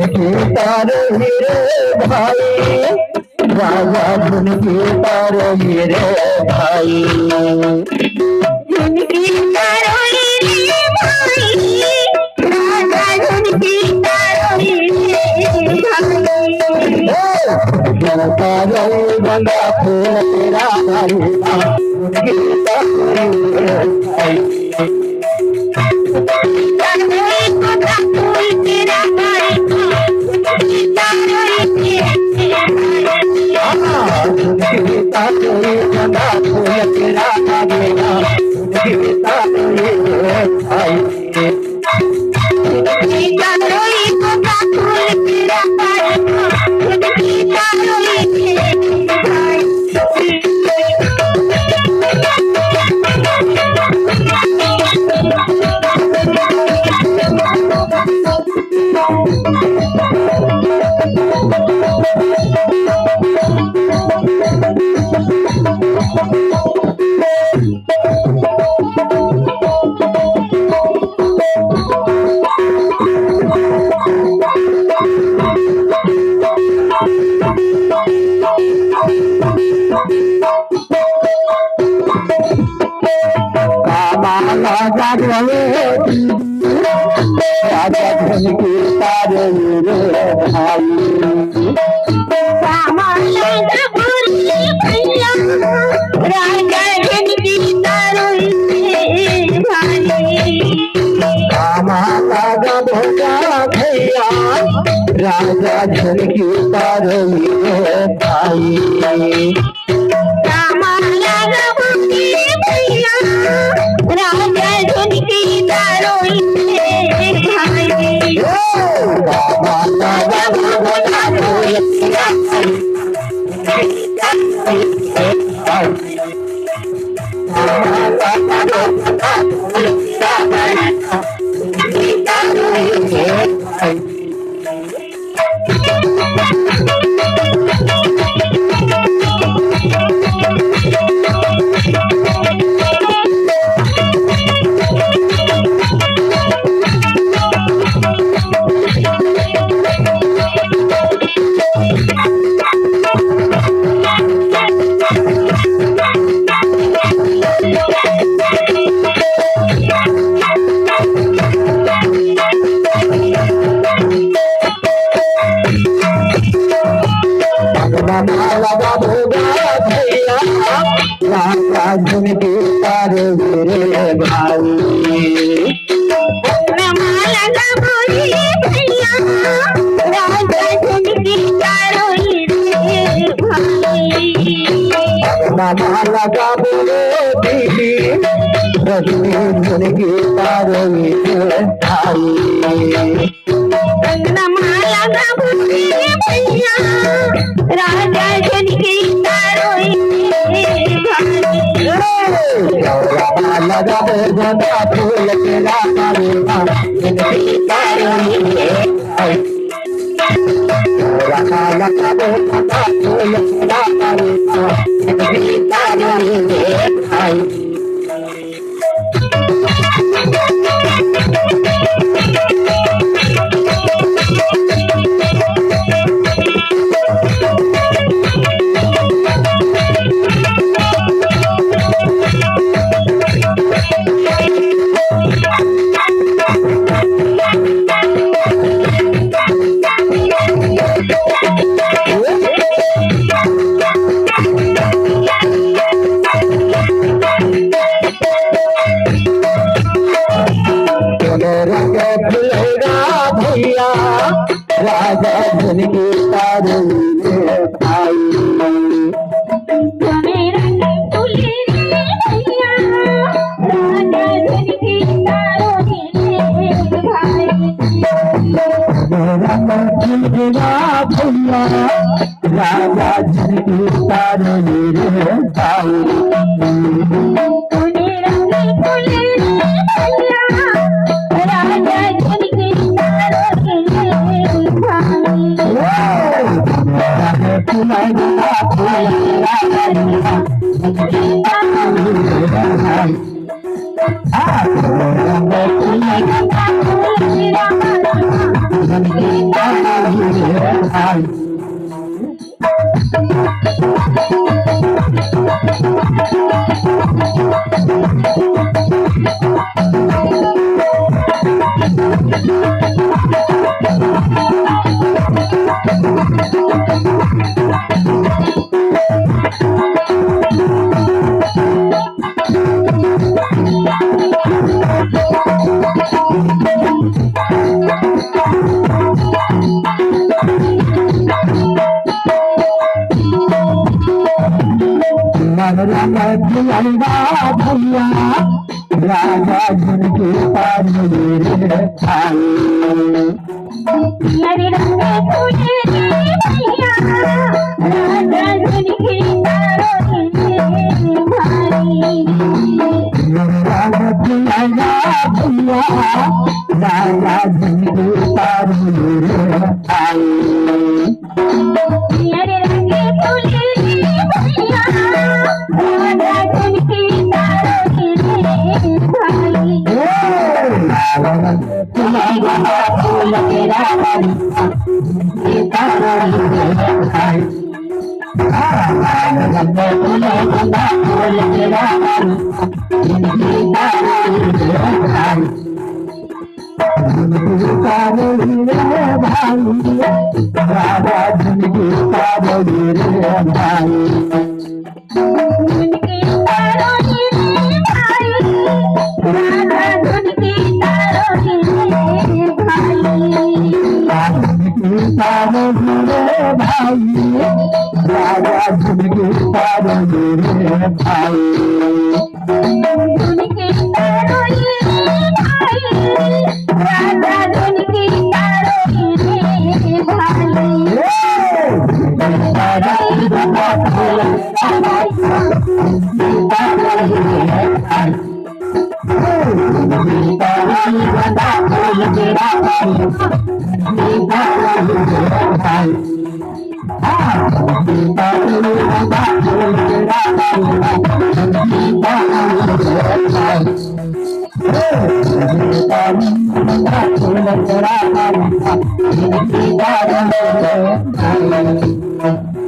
झुनकी तारे मेरे भाई, राजा झुनकी तारे मेरे भाई। झुनकी तारो मेरे भाई, राजा झुनकी तारो मेरे भाई। तारे गंगा फूल तेरा झुनकी तारे मेरे भाई। राजा झुनकी तारे मेरे भाई। राजा झुनकी तारो मेरे भाई। राजा भोगा भैया, राजा झुनकी तारे मेरे भाई। राजा झुनकी तारो मेरे भाई। लगा भोगा भैया, राजा झुनकी तारे मेरे भाई। मामा लगा बोलो दीदी, रजनी झुनकी तारे मेरे भाई। राजा झुनकी तारो मेरे भाई। लगा बोगा फूल तेरा करेगा, झुनकी तारे मेरे भाई। लगा बोगा फूल तेरा करेगा, झुनकी तारे मेरे भाई। भैया, राजा झुनकी तारे मेरे भाई। भैया, राजा झुनकी तारे मेरे भाई। Ah, भैया राजा जिनके पार भाई हरे रंग फूले भैया राजा झुनके तारो भाई राजा भैया राजा जिनके पार भाई हरे रंग फूले भैया राजा झुनके तारो भाई फूल तेरा राजा जिंदगी भाई झुनके तारो भाई राजा झुनके तारो भाई भाई राजा जिंदगी भाई झुनके तारो भाई राजा झुनके तारो भाई Thank you.